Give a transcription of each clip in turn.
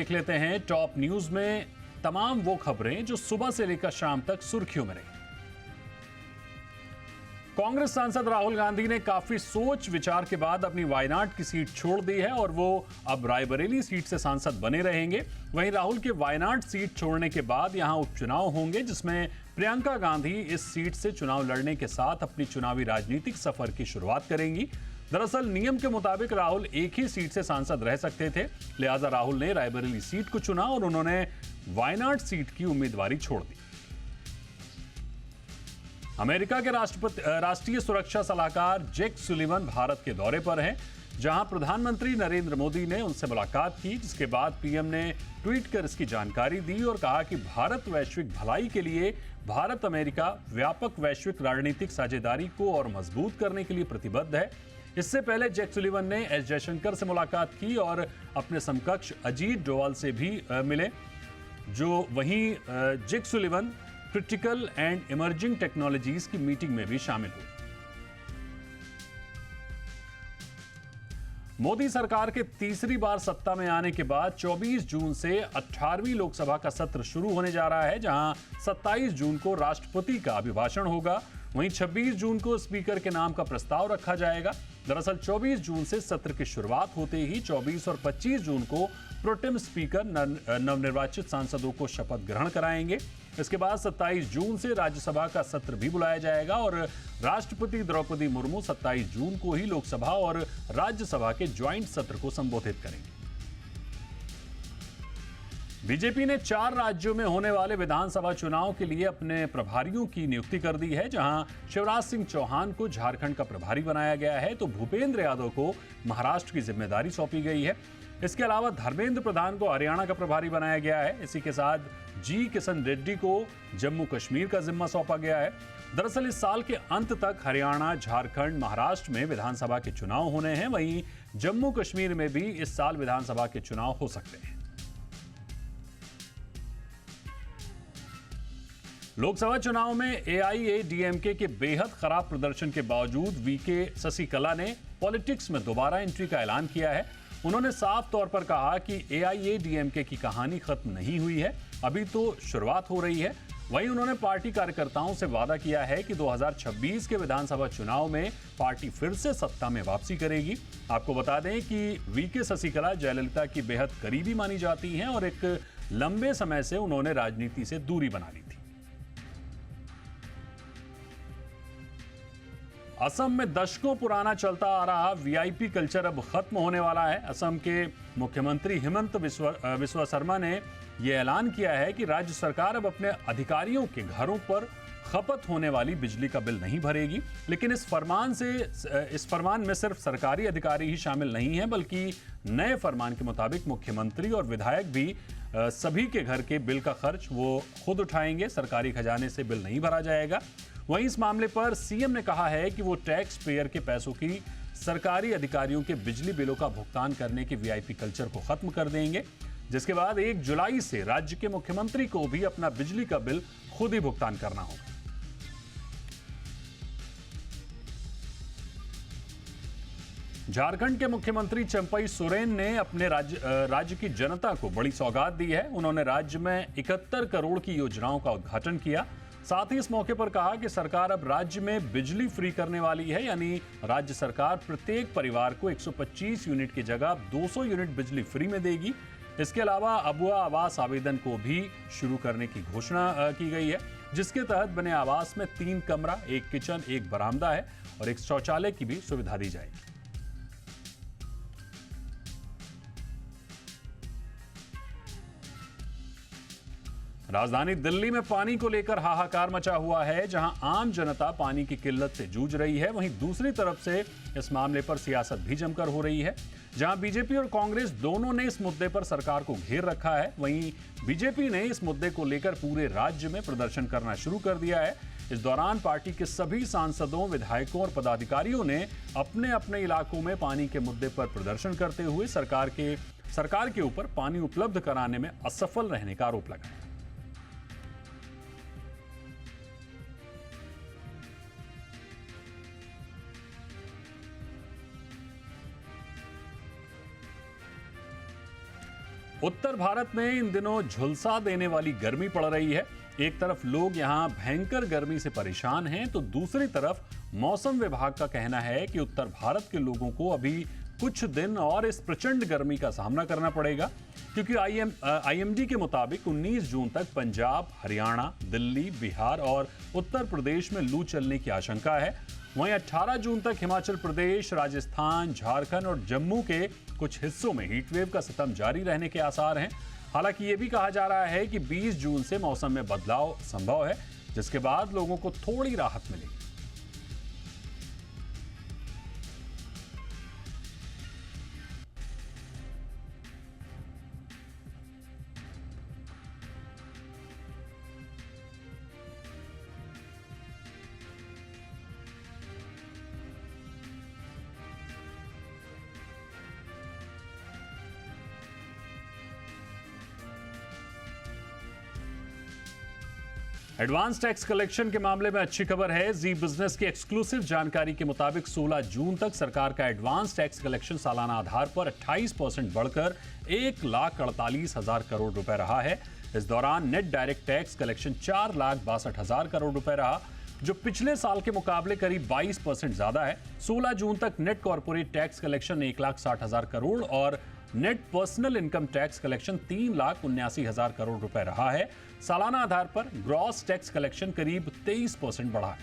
देख लेते हैं टॉप न्यूज में तमाम वो खबरें जो सुबह से लेकर शाम तक सुर्खियों में रही। कांग्रेस सांसद राहुल गांधी ने काफी सोच विचार के बाद अपनी वायनाड की सीट छोड़ दी है और वो अब रायबरेली सीट से सांसद बने रहेंगे। वहीं राहुल के वायनाड सीट छोड़ने के बाद यहां उपचुनाव होंगे, जिसमें प्रियंका गांधी इस सीट से चुनाव लड़ने के साथ अपनी चुनावी राजनीतिक सफर की शुरुआत करेंगी। दरअसल नियम के मुताबिक राहुल एक ही सीट से सांसद रह सकते थे, लिहाजा राहुल ने रायबरेली सीट को चुना और उन्होंने वायनाड सीट की उम्मीदवारी छोड़ दी। अमेरिका के राष्ट्रीय सुरक्षा सलाहकार जैक सुलिवन भारत के दौरे पर हैं, जहां प्रधानमंत्री नरेंद्र मोदी ने उनसे मुलाकात की, जिसके बाद पीएम ने ट्वीट कर इसकी जानकारी दी और कहा कि भारत वैश्विक भलाई के लिए भारत अमेरिका व्यापक वैश्विक रणनीतिक साझेदारी को और मजबूत करने के लिए प्रतिबद्ध है। इससे पहले जैक सुलिवन ने एस जयशंकर से मुलाकात की और अपने समकक्ष अजीत डोवाल से भी मिले। वहीं Jake Sullivan critical and emerging technologies की मीटिंग में भी शामिल हुए। मोदी सरकार के तीसरी बार सत्ता में आने के बाद 24 जून से 18वीं लोकसभा का सत्र शुरू होने जा रहा है, जहां 27 जून को राष्ट्रपति का अभिभाषण होगा। वहीं 26 जून को स्पीकर के नाम का प्रस्ताव रखा जाएगा। दरअसल 24 जून से सत्र की शुरुआत होते ही 24 और 25 जून को प्रोटेम स्पीकर नवनिर्वाचित सांसदों को शपथ ग्रहण कराएंगे। इसके बाद 27 जून से राज्यसभा का सत्र भी बुलाया जाएगा और राष्ट्रपति द्रौपदी मुर्मू 27 जून को ही लोकसभा और राज्यसभा के ज्वाइंट सत्र को संबोधित करेंगे। बीजेपी ने 4 राज्यों में होने वाले विधानसभा चुनाव के लिए अपने प्रभारियों की नियुक्ति कर दी है, जहां शिवराज सिंह चौहान को झारखंड का प्रभारी बनाया गया है तो भूपेंद्र यादव को महाराष्ट्र की जिम्मेदारी सौंपी गई है। इसके अलावा धर्मेंद्र प्रधान को हरियाणा का प्रभारी बनाया गया है। इसी के साथ जी किशन रेड्डी को जम्मू कश्मीर का जिम्मा सौंपा गया है। दरअसल इस साल के अंत तक हरियाणा, झारखंड, महाराष्ट्र में विधानसभा के चुनाव होने हैं। वहीं जम्मू कश्मीर में भी इस साल विधानसभा के चुनाव हो सकते हैं। लोकसभा चुनाव में एआईएडीएमके के बेहद खराब प्रदर्शन के बावजूद वीके शशिकला ने पॉलिटिक्स में दोबारा एंट्री का ऐलान किया है। उन्होंने साफ तौर पर कहा कि एआईएडीएमके की कहानी खत्म नहीं हुई है, अभी तो शुरुआत हो रही है। वहीं उन्होंने पार्टी कार्यकर्ताओं से वादा किया है कि 2026 के विधानसभा चुनाव में पार्टी फिर से सत्ता में वापसी करेगी। आपको बता दें कि वीके शशिकला जयललिता की बेहद करीबी मानी जाती हैं और एक लंबे समय से उन्होंने राजनीति से दूरी बना ली थी। असम में दशकों पुराना चलता आ रहा वीआईपी कल्चर अब खत्म होने वाला है। असम के मुख्यमंत्री हिमंत बिस्वा शर्मा ने यह ऐलान किया है कि राज्य सरकार अब अपने अधिकारियों के घरों पर खपत होने वाली बिजली का बिल नहीं भरेगी। लेकिन इस फरमान में सिर्फ सरकारी अधिकारी ही शामिल नहीं है, बल्कि नए फरमान के मुताबिक मुख्यमंत्री और विधायक भी सभी के घर के बिल का खर्च वो खुद उठाएंगे। सरकारी खजाने से बिल नहीं भरा जाएगा। वहीं इस मामले पर सीएम ने कहा है कि वो टैक्स पेयर के पैसों की सरकारी अधिकारियों के बिजली बिलों का भुगतान करने के वीआईपी कल्चर को खत्म कर देंगे, जिसके बाद 1 जुलाई से राज्य के मुख्यमंत्री को भी अपना बिजली का बिल खुद ही भुगतान करना होगा। झारखंड के मुख्यमंत्री चंपई सोरेन ने अपने राज्य की जनता को बड़ी सौगात दी है। उन्होंने राज्य में 71 करोड़ की योजनाओं का उद्घाटन किया। साथ ही इस मौके पर कहा कि सरकार अब राज्य में बिजली फ्री करने वाली है, यानी राज्य सरकार प्रत्येक परिवार को 125 यूनिट की जगह 200 यूनिट बिजली फ्री में देगी। इसके अलावा अबुआ आवास आवेदन को भी शुरू करने की घोषणा की गई है, जिसके तहत बने आवास में 3 कमरा, 1 किचन, 1 बरामदा है और 1 शौचालय की भी सुविधा दी जाएगी। राजधानी दिल्ली में पानी को लेकर हाहाकार मचा हुआ है, जहां आम जनता पानी की किल्लत से जूझ रही है। वहीं दूसरी तरफ से इस मामले पर सियासत भी जमकर हो रही है, जहां बीजेपी और कांग्रेस दोनों ने इस मुद्दे पर सरकार को घेर रखा है। वहीं बीजेपी ने इस मुद्दे को लेकर पूरे राज्य में प्रदर्शन करना शुरू कर दिया है। इस दौरान पार्टी के सभी सांसदों, विधायकों और पदाधिकारियों ने अपने अपने इलाकों में पानी के मुद्दे पर प्रदर्शन करते हुए सरकार के ऊपर पानी उपलब्ध कराने में असफल रहने का आरोप लगाया। उत्तर भारत में इन दिनों झुलसा देने वाली गर्मी पड़ रही है। एक तरफ लोग यहां भयंकर गर्मी से परेशान हैं, तो दूसरी तरफ मौसम विभाग का कहना है कि उत्तर भारत के लोगों को अभी कुछ दिन और इस प्रचंड गर्मी का सामना करना पड़ेगा, क्योंकि आईएमडी के मुताबिक 19 जून तक पंजाब, हरियाणा, दिल्ली, बिहार और उत्तर प्रदेश में लू चलने की आशंका है। वहीं 18 जून तक हिमाचल प्रदेश, राजस्थान, झारखंड और जम्मू के कुछ हिस्सों में हीटवेव का सितम जारी रहने के आसार हैं। हालांकि ये भी कहा जा रहा है कि 20 जून से मौसम में बदलाव संभव है, जिसके बाद लोगों को थोड़ी राहत मिलेगी। एडवांस टैक्स कलेक्शन के मामले में अच्छी खबर है। जी बिजनेस की एक्सक्लूसिव जानकारी के मुताबिक 16 जून तक सरकार का एडवांस टैक्स कलेक्शन सालाना आधार पर 28% बढ़कर 1,48,000 करोड़ रुपए रहा है। इस दौरान net direct tax collection 4,62,000 crore रुपए रहा, जो पिछले साल के मुकाबले करीब 22% ज्यादा है। 16 जून तक net corporate tax collection 1,60,000 crore और net personal income tax collection 3,79,000 crore रुपए रहा है। सालाना आधार पर ग्रॉस टैक्स कलेक्शन करीब 23% बढ़ा है।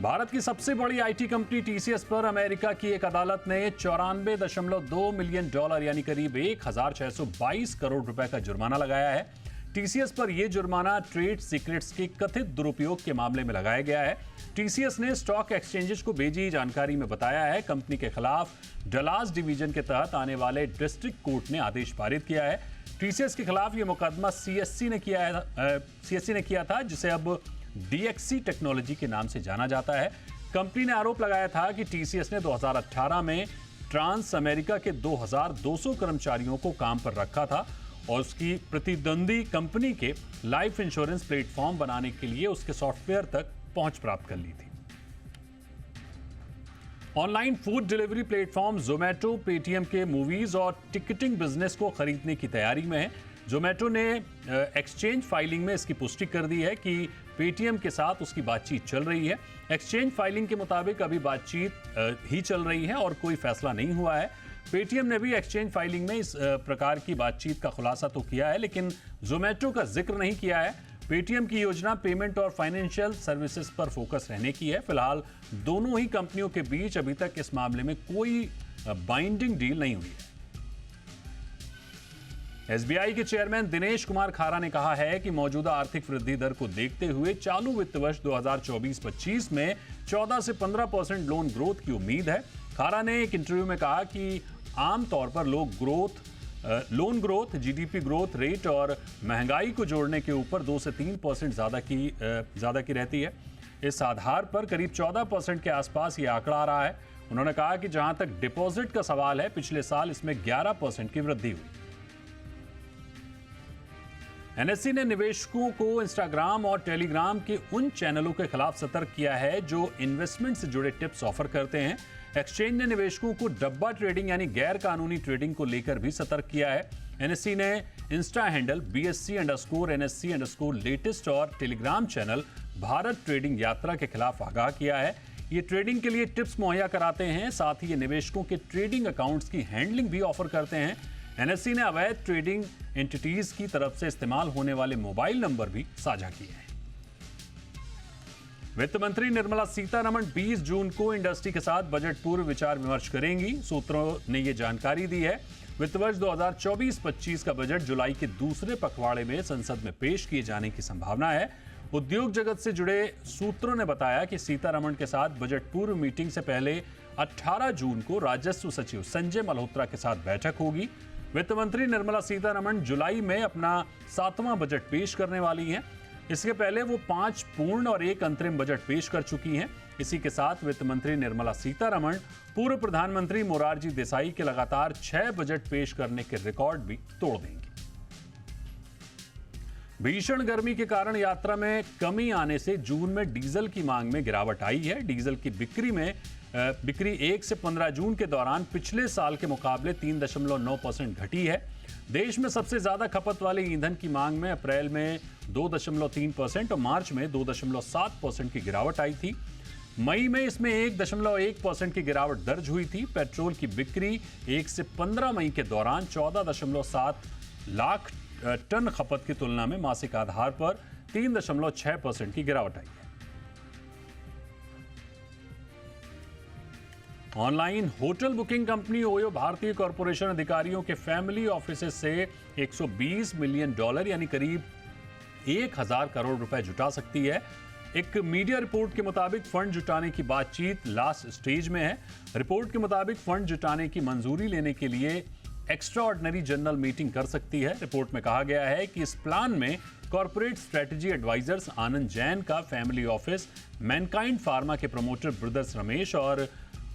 भारत की सबसे बड़ी आईटी कंपनी टीसीएस पर अमेरिका की एक अदालत ने $94.2 मिलियन यानी करीब 1,622 करोड़ रुपए का जुर्माना लगाया है। टीसीएस पर यह जुर्माना ट्रेड सीक्रेट्स के कथित दुरुपयोग के मामले में लगाया गया है। टीसीएस ने स्टॉक एक्सचेंजेस को भेजी जानकारी में बताया है, कंपनी के खिलाफ डलास डिवीजन के तहत आने वाले डिस्ट्रिक्ट कोर्ट ने आदेश पारित किया है। टीसीएस के खिलाफ यह मुकदमा सीएससी ने किया था, जिसे अब डीएक्सी टेक्नोलॉजी के नाम से जाना जाता है। कंपनी ने आरोप लगाया था कि टीसीएस ने 2018 में ट्रांस अमेरिका के 2,200 कर्मचारियों को काम पर रखा था और उसकी प्रतिद्वंदी कंपनी के लाइफ इंश्योरेंस प्लेटफॉर्म बनाने के लिए उसके सॉफ्टवेयर तक पहुंच प्राप्त कर ली थी। Online food delivery platform Zomato Paytm के मूवीज और टिकटिंग बिजनेस को खरीदने की तैयारी में है। जोमेटो ने एक्सचेंज फाइलिंग में इसकी पुष्टि कर दी है कि पेटीएम के साथ उसकी बातचीत चल रही है। एक्सचेंज फाइलिंग के मुताबिक अभी बातचीत ही चल रही है और कोई फैसला नहीं हुआ है। पेटीएम ने भी एक्सचेंज फाइलिंग में इस प्रकार की बातचीत का खुलासा तो किया है, लेकिन जोमेटो का जिक्र नहीं किया है। पेटीएम की योजना पेमेंट और फाइनेंशियल सर्विसेज पर फोकस रहने की है। फिलहाल दोनों ही कंपनियों के बीच अभी तक इस मामले में कोई बाइंडिंग डील नहीं हुई है। एसबीआई के चेयरमैन दिनेश कुमार खारा ने कहा है कि मौजूदा आर्थिक वृद्धि दर को देखते हुए चालू वित्त वर्ष 2024-25 में 14 से 15% लोन ग्रोथ की उम्मीद है। खारा ने एक इंटरव्यू में कहा कि आमतौर पर loan growth, GDP growth rate और महंगाई को जोड़ने के ऊपर 2 से 3% ज्यादा की रहती है। इस आधार पर करीब 14% के आसपास ये आंकड़ा आ रहा है। उन्होंने कहा कि जहां तक डिपॉजिट का सवाल है, पिछले साल इसमें 11% की वृद्धि हुई। एनएससी ने निवेशकों को इंस्टाग्राम और टेलीग्राम के उन चैनलों के खिलाफ सतर्क किया है जो इन्वेस्टमेंट से जुड़े टिप्स ऑफर करते हैं। एक्सचेंज ने निवेशकों को डब्बा ट्रेडिंग यानी गैर कानूनी ट्रेडिंग को लेकर भी सतर्क किया है। एनएससी ने इंस्टा हैंडल BSC_NSC_लेटेस्ट और टेलीग्राम चैनल भारत ट्रेडिंग यात्रा के खिलाफ आगाह किया है। ये ट्रेडिंग के लिए टिप्स मुहैया कराते हैं, साथ ही ये निवेशकों के ट्रेडिंग अकाउंट्स की हैंडलिंग भी ऑफर करते हैं। एनएससी ने अवैध ट्रेडिंग एंटिटीज की तरफ से इस्तेमाल होने वाले मोबाइल नंबर भी साझा किए हैं। वित्त मंत्री निर्मला सीतारमण 20 जून को इंडस्ट्री के साथ बजट पूर्व विचार विमर्श करेंगी। सूत्रों ने यह जानकारी दी है। वित्त वर्ष 2024-25 का बजट जुलाई के दूसरे पखवाड़े में संसद में पेश किए जाने की संभावना है। उद्योग जगत से जुड़े सूत्रों ने बताया कि सीतारमण के साथ बजट पूर्व मीटिंग से पहले 18 जून को राजस्व सचिव संजय मल्होत्रा के साथ बैठक होगी। वित्त मंत्री निर्मला सीतारमण जुलाई में अपना 7वां बजट पेश करने वाली हैं। इसके पहले वो 5 पूर्ण और 1 अंतरिम बजट पेश कर चुकी हैं। इसी के साथ वित्त मंत्री निर्मला सीतारमण पूर्व प्रधानमंत्री मोरारजी देसाई के लगातार 6 बजट पेश करने के रिकॉर्ड भी तोड़ देंगी। भीषण गर्मी के कारण यात्रा में कमी आने से जून में डीजल की मांग में गिरावट आई है। डीजल की बिक्री में बिक्री 1 से 15 जून के दौरान पिछले साल के मुकाबले 3.9% घटी है। देश में सबसे ज्यादा खपत वाले ईंधन की मांग में अप्रैल में 2.3% और मार्च में 2.7% की गिरावट आई थी। मई में इसमें 1.1% की गिरावट दर्ज हुई थी। पेट्रोल की बिक्री 1 से 15 मई के दौरान 14.7 लाख टन खपत की तुलना में मासिक आधार पर 3.6% की गिरावट आई है। Online hotel booking company OYO भारतीय कॉरपोरेशन अधिकारियों के फैमिली ऑफिसेज से 120 मिलियन डॉलर यानी करीब 1000 करोड़ रुपए जुटा सकती है। एक मीडिया रिपोर्ट के मुताबिक फंड जुटाने की बातचीत लास्ट स्टेज में है। रिपोर्ट के मुताबिक फंड जुटाने की मंजूरी लेने के लिए एक्स्ट्रा ऑर्डिनरी जनरल मीटिंग कर सकती है। रिपोर्ट में कहा गया है कि इस प्लान में कॉर्पोरेट स्ट्रेटजी एडवाइजर्स आनंद जैन का फैमिली ऑफिस, मैनकाइंड फार्मा के प्रमोटर ब्रदर्स रमेश और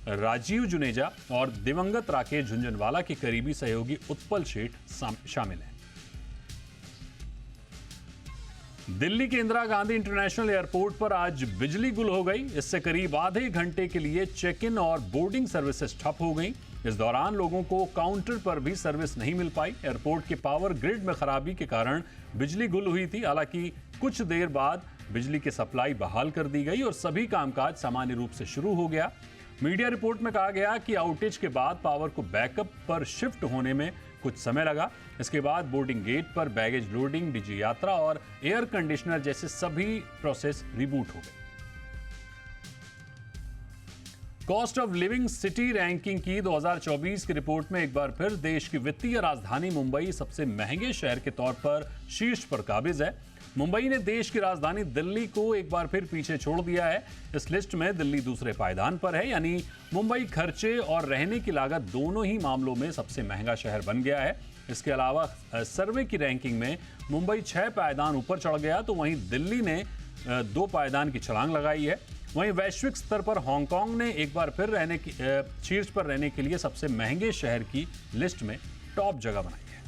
राजीव जुनेजा और दिवंगत राकेश झुंझुनवाला के करीबी सहयोगी उत्पल शेठ शामिल हैं। दिल्ली के इंदिरा गांधी इंटरनेशनल एयरपोर्ट पर आज बिजली गुल हो गई। इससे करीब आधे घंटे के लिए चेक इन और बोर्डिंग सर्विसेज ठप हो गई। इस दौरान लोगों को काउंटर पर भी सर्विस नहीं मिल पाई। एयरपोर्ट के पावर ग्रिड में खराबी के कारण बिजली गुल हुई थी। हालांकि कुछ देर बाद बिजली की सप्लाई बहाल कर दी गई और सभी कामकाज सामान्य रूप से शुरू हो गया। मीडिया रिपोर्ट में कहा गया कि आउटेज के बाद पावर को बैकअप पर शिफ्ट होने में कुछ समय लगा। इसके बाद बोर्डिंग गेट पर बैगेज लोडिंग, डिजी यात्रा और एयर कंडीशनर जैसे सभी प्रोसेस रिबूट हो गए। Cost of living city ranking की 2024 की रिपोर्ट में एक बार फिर देश की वित्तीय राजधानी मुंबई सबसे महंगे शहर के तौर पर शीर्ष पर काबिज है। मुंबई ने देश की राजधानी दिल्ली को एक बार फिर पीछे छोड़ दिया है। इस लिस्ट में दिल्ली दूसरे पायदान पर है, यानी मुंबई खर्चे और रहने की लागत दोनों ही मामलों में सबसे महंगा शहर बन गया है। इसके अलावा सर्वे की रैंकिंग में मुंबई 6 पायदान ऊपर चढ़ गया, तो वहीं दिल्ली ने 2 पायदान की छलांग लगाई है। वहीं वैश्विक स्तर पर हांगकांग ने एक बार फिर शीर्ष पर रहने के लिए सबसे महंगे शहर की लिस्ट में टॉप जगह बनाई है।